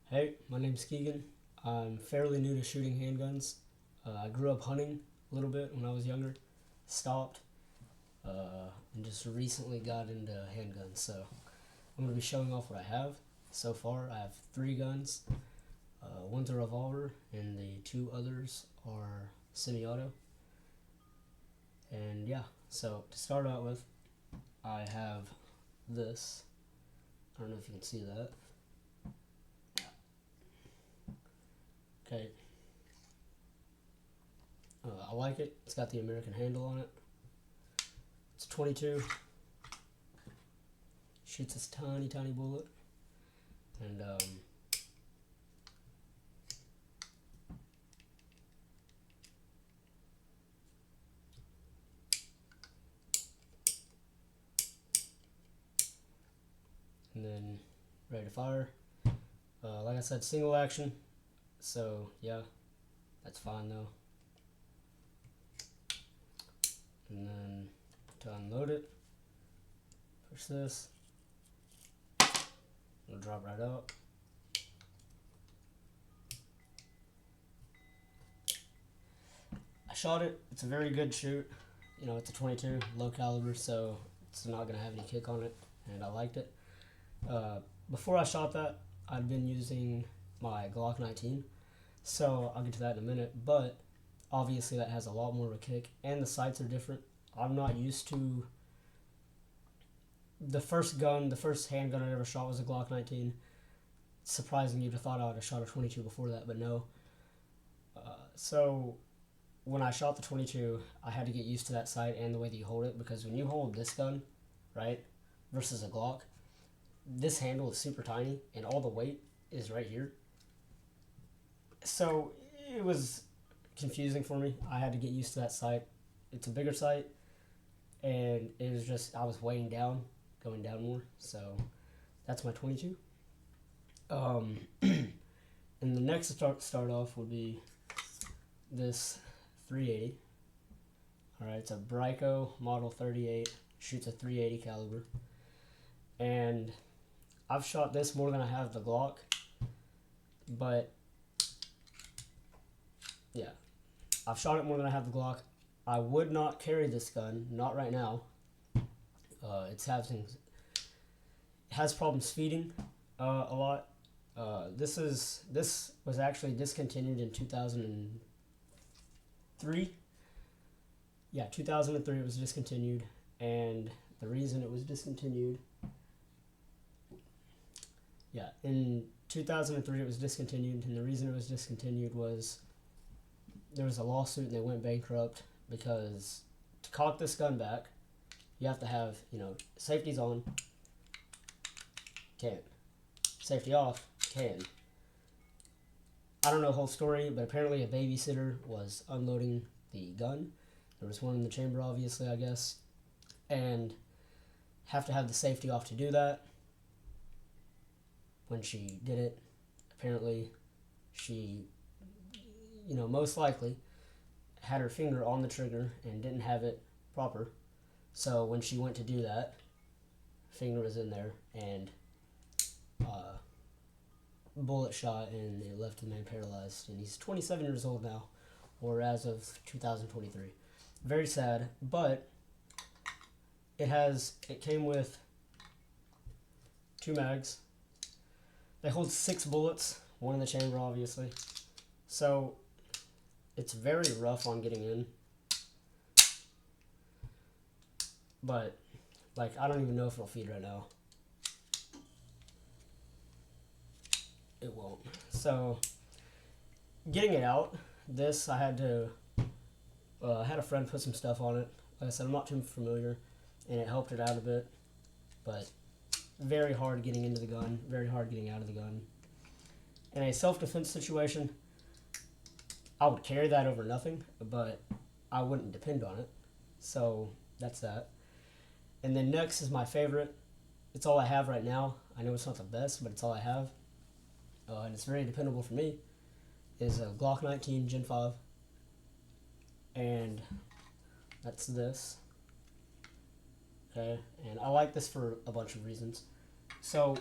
Hey, my name's Keegan. I'm fairly new to shooting handguns. I grew up hunting a little bit when I was younger, stopped, and just recently got into handguns. So I'm going to be showing off what I have. So far, I have three guns. One's a revolver, and the two others are semi-auto. And yeah, so to start out with, I have this. I don't know if you can see that. Okay, I like it. It's got the American handle on it. It's 22. Shoots this tiny, tiny bullet. And then ready to fire. Like I said, single action. So yeah, that's fine though. And then to unload it, push this. It'll drop right out. I shot it. It's a very good shoot. You know, it's a 22, low caliber, so it's not gonna have any kick on it, and I liked it. Before I shot that, I'd been using my Glock 19, so I'll get to that in a minute. But obviously, that has a lot more of a kick, and the sights are different. I'm not used to the first handgun I ever shot was a Glock 19. It's surprising you'd have thought I would have shot a 22 before that, but no. So when I shot the 22, I had to get used to that sight and the way that you hold it, because when you hold this gun, right, versus a Glock, this handle is super tiny and all the weight is right here. So it was confusing for me. I had to get used to that sight. It's a bigger sight, and it was just, I was weighing down, going down more. So that's my 22. And the next start off would be this 380. All right, it's a Bryco Model 38. Shoots a 380 caliber, and I've shot this more than I have the Glock. But yeah, I've shot it more than I have the Glock. I would not carry this gun, not right now. It has problems feeding a lot. This was actually discontinued in 2003. Yeah, 2003 it was discontinued, and the reason it was discontinued, yeah, in 2003 it was discontinued, and the reason it was discontinued was there was a lawsuit and they went bankrupt, because to cock this gun back, you have to have, safety's on, can't. Safety off, can. I don't know the whole story, but apparently a babysitter was unloading the gun. There was one in the chamber, obviously, I guess, and have to have the safety off to do that. When she did it, apparently she, most likely had her finger on the trigger and didn't have it proper. So when she went to do that, finger was in there, and bullet shot, and it left the man paralyzed. And he's 27 years old now, or as of 2023. Very sad, but it came with two mags. They hold 6 bullets, one in the chamber, obviously. So it's very rough on getting in. But, I don't even know if it'll feed right now. It won't. So, getting it out, I had to, I had a friend put some stuff on it. Like I said, I'm not too familiar, and it helped it out a bit. But very hard getting into the gun, very hard getting out of the gun. In a self-defense situation, I would carry that over nothing, but I wouldn't depend on it. So that's that. And then next is my favorite. It's all I have right now. I know it's not the best, but it's all I have. And it's very dependable for me. Is a Glock 19 Gen 5. And that's this. Okay, and I like this for a bunch of reasons. So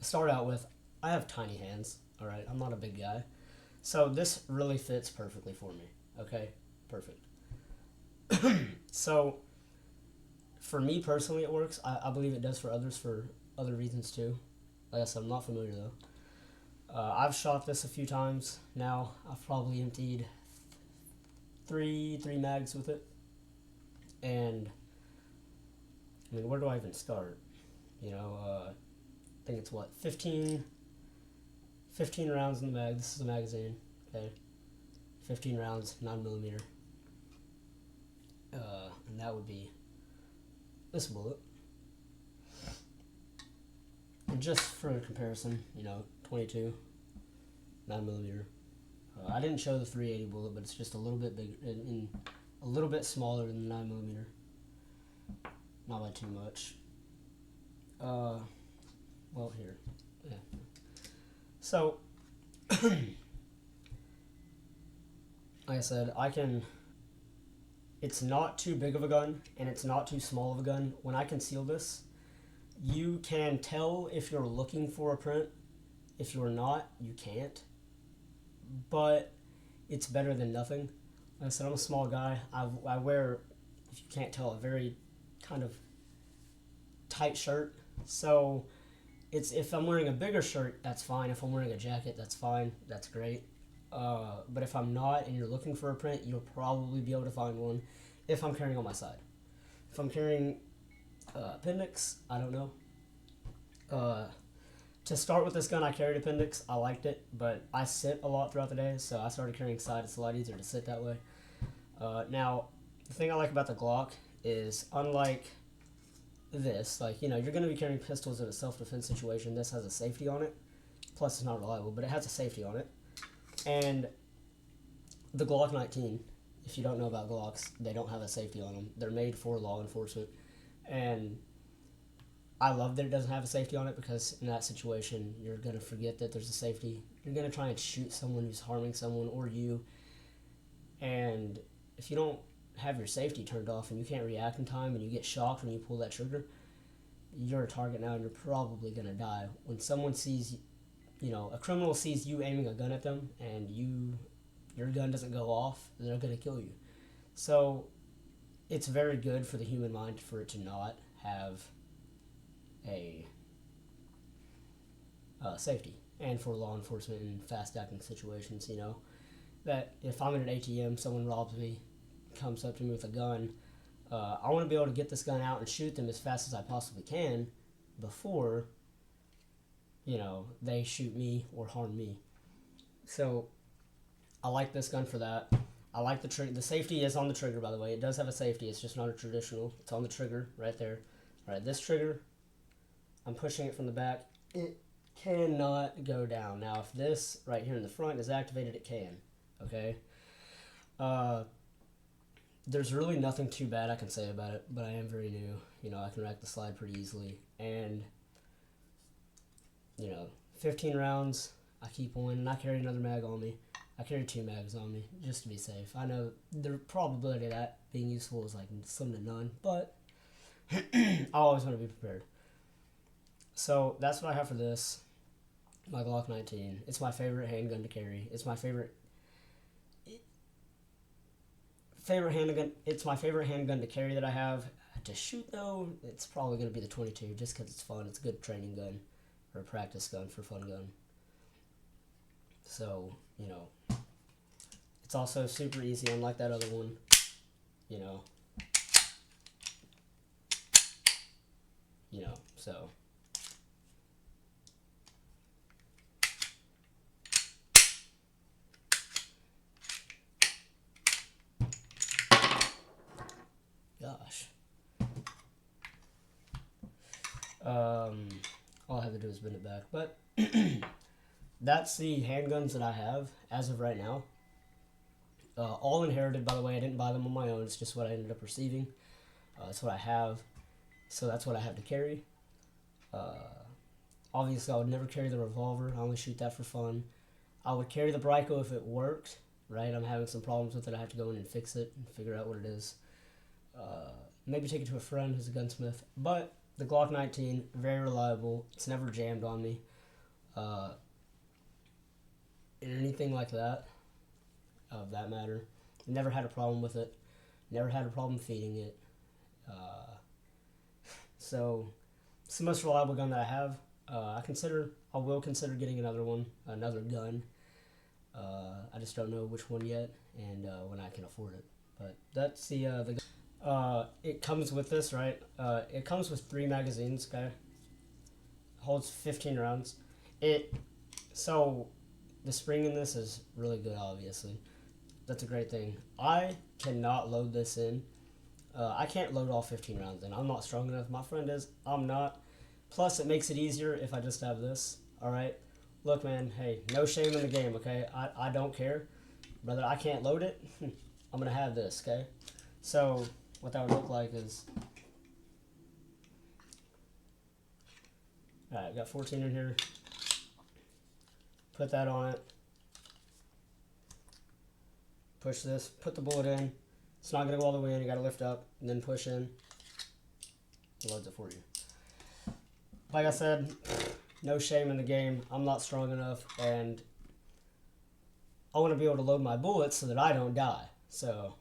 start out with, I have tiny hands, alright? I'm not a big guy. So this really fits perfectly for me, okay? Perfect. So, for me personally, it works. I believe it does for others for other reasons too. Like I said, I'm not familiar though. I've shot this a few times now. I've probably emptied three mags with it. And, I mean, where do I even start? You know, I think it's what, 15 rounds in the mag. This is a magazine, okay? 15 rounds, 9mm. And that would be this bullet. And just for comparison, you know, 22, 9mm. I didn't show the 380 bullet, but it's just a little bit bigger, a little bit smaller than the 9mm. Not by too much. Well, here. Yeah. So, like I said, it's not too big of a gun, and it's not too small of a gun. When I conceal this, you can tell if you're looking for a print. If you're not, you can't. But it's better than nothing. Like I said, I'm a small guy. I wear, if you can't tell, a very kind of tight shirt. So if I'm wearing a bigger shirt, that's fine. If I'm wearing a jacket, that's fine. That's great. But if I'm not and you're looking for a print, you'll probably be able to find one if I'm carrying on my side. If I'm carrying appendix, I don't know. To start with this gun, I carried appendix. I liked it, but I sit a lot throughout the day, so I started carrying side. It's a lot easier to sit that way. Now, the thing I like about the Glock is, unlike this, like, you know, you're going to be carrying pistols in a self-defense situation. This has a safety on it. Plus, it's not reliable, but it has a safety on it. And the Glock 19, if you don't know about Glocks, they don't have a safety on them. They're made for law enforcement. And I love that it doesn't have a safety on it, because in that situation, you're going to forget that there's a safety. You're going to try and shoot someone who's harming someone or you. And if you don't have your safety turned off and you can't react in time and you get shocked when you pull that trigger, you're a target now and you're probably going to die. When someone sees, you know, a criminal sees you aiming a gun at them and your gun doesn't go off, they're going to kill you. So it's very good for the human mind for it to not have a safety, and for law enforcement in fast-acting situations, you know, that if I'm in an ATM, someone robs me, comes up to me with a gun, I want to be able to get this gun out and shoot them as fast as I possibly can before, you know, they shoot me or harm me. So I like this gun for that. I like the trigger. The safety is on the trigger, by the way. It does have a safety. It's just not a traditional. It's on the trigger right there. All right, this trigger, I'm pushing it from the back. It cannot go down. Now, if this right here in the front is activated, it can. Okay? There's really nothing too bad I can say about it, but I am very new. You know, I can rack the slide pretty easily. And, you know, 15 rounds, I keep one, and I carry another mag on me. I carry 2 mags on me, just to be safe. I know the probability of that being useful is like slim to none, but I always want to be prepared. So that's what I have for this, my Glock 19. It's my favorite handgun to carry. It's my favorite handgun. It's my favorite handgun to carry that I have. To shoot, though, it's probably going to be the 22, just because it's fun. It's a good training gun, or a practice gun for fun gun. So, you know, it's also super easy, unlike that other one, you know, so. Gosh. All I have to do is bend it back, but that's the handguns that I have as of right now. All inherited, by the way. I didn't buy them on my own. It's just what I ended up receiving. That's what I have. So that's what I have to carry. Obviously, I would never carry the Revolver. I only shoot that for fun. I would carry the Bryco if it worked, right? I'm having some problems with it. I have to go in and fix it and figure out what it is. Maybe take it to a friend who's a gunsmith. But the Glock 19, very reliable. It's never jammed on me. and anything like that, of that matter. Never had a problem with it. Never had a problem feeding it. So it's the most reliable gun that I have. I will consider getting another gun. I just don't know which one yet, and when I can afford it. But that's the gun. It comes with this, right? It comes with 3 magazines. Okay, holds 15 rounds. So the spring in this is really good. Obviously, that's a great thing. I cannot load this in. I can't load all 15 rounds in. I'm not strong enough. My friend is. I'm not. Plus, it makes it easier if I just have this. All right. Look, man. Hey, no shame in the game. Okay. I don't care, brother. I can't load it. I'm gonna have this. Okay. So what that would look like is. All right. Got 14 in here. Put that on it. Push this. Put the bullet in. It's not going to go all the way in. You got to lift up and then push in. It loads it for you. Like I said, no shame in the game. I'm not strong enough, and I want to be able to load my bullets so that I don't die. So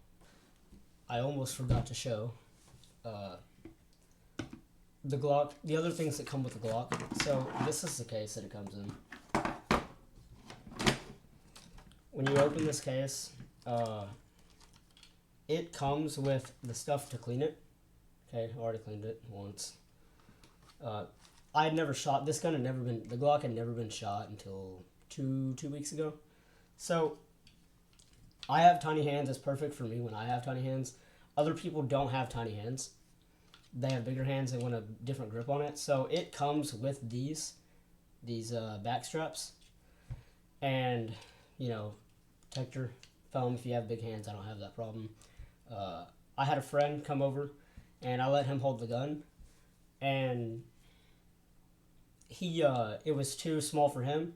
I almost forgot to show the Glock. The other things that come with the Glock. So this is the case that it comes in. When you open this case, it comes with the stuff to clean it. Okay, I already cleaned it once. I had never shot this gun. The Glock had never been shot until two weeks ago. So I have tiny hands. It's perfect for me when I have tiny hands. Other people don't have tiny hands. They have bigger hands. They want a different grip on it. So it comes with these back straps, and protect your thumb if you have big hands. I don't have that problem. I had a friend come over, and I let him hold the gun, and it was too small for him,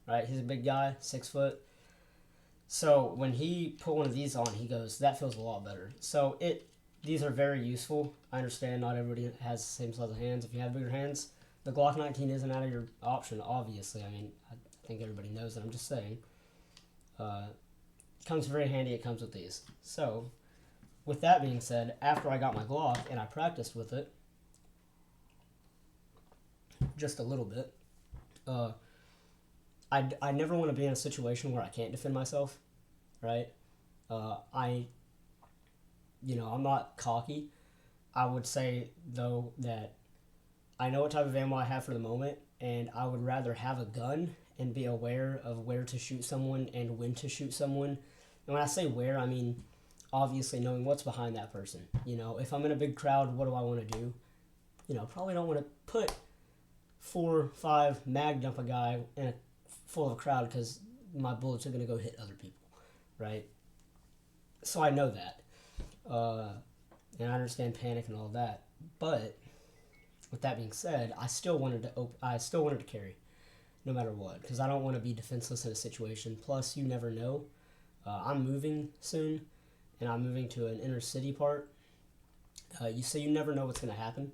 right? He's a big guy, 6 foot. So when he put one of these on, he goes, "That feels a lot better." So these are very useful. I understand not everybody has the same size of hands. If you have bigger hands, the Glock 19 isn't out of your option, obviously. I mean, I think everybody knows that. I'm just saying. It comes very handy. It comes with these. So with that being said, after I got my Glock and I practiced with it just a little bit, I never want to be in a situation where I can't defend myself, right? I'm not cocky. I would say, though, that I know what type of ammo I have for the moment, and I would rather have a gun and be aware of where to shoot someone and when to shoot someone. And when I say where, I mean obviously knowing what's behind that person. If I'm in a big crowd, what do I want to do? Probably don't want to put 4 or 5 mag dump a guy in a full of a crowd because my bullets are going to go hit other people, right? So I know that. And I understand panic and all that. But with that being said, I still wanted to carry no matter what, because I don't want to be defenseless in a situation. Plus, you never know. I'm moving soon, and I'm moving to an inner city part. You never know what's going to happen.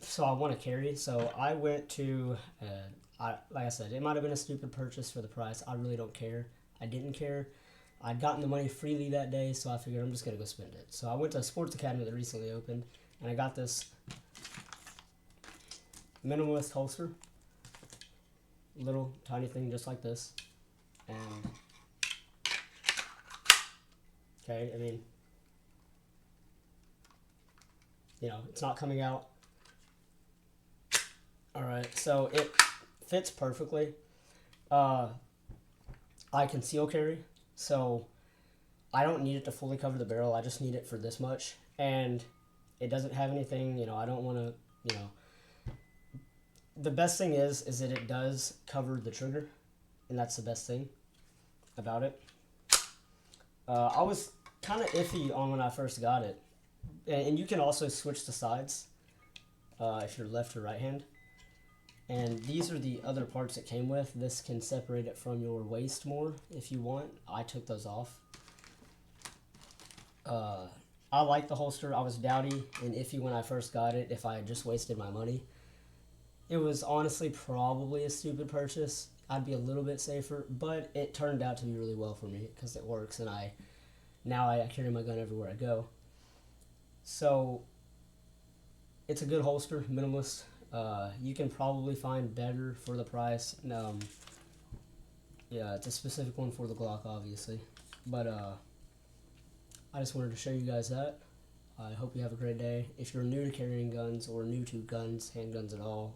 So I want to carry. So I went to, like I said, it might have been a stupid purchase for the price. I really don't care. I didn't care. I'd gotten the money freely that day, so I figured I'm just going to go spend it. So I went to a sports academy that recently opened, and I got this minimalist holster. Little tiny thing just like this. And okay, I mean, it's not coming out. Alright, so it fits perfectly. I conceal carry, so I don't need it to fully cover the barrel. I just need it for this much. And it doesn't have anything, I don't want to, The best thing is that it does cover the trigger, and that's the best thing about it. I was kind of iffy on when I first got it. And you can also switch the sides if you're left or right hand. And these are the other parts it came with. This can separate it from your waist more if you want. I took those off. I like the holster. I was dowdy and iffy when I first got it if I had just wasted my money. It was honestly probably a stupid purchase. I'd be a little bit safer, but it turned out to be really well for me because it works, and I carry my gun everywhere I go. So it's a good holster, minimalist. You can probably find better for the price. Yeah, it's a specific one for the Glock, obviously. But I just wanted to show you guys that. I hope you have a great day. If you're new to carrying guns or new to guns, handguns at all,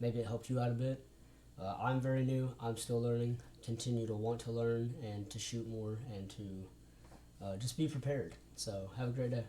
maybe it helped you out a bit. I'm very new. I'm still learning. Continue to want to learn and to shoot more and to just be prepared. So have a great day.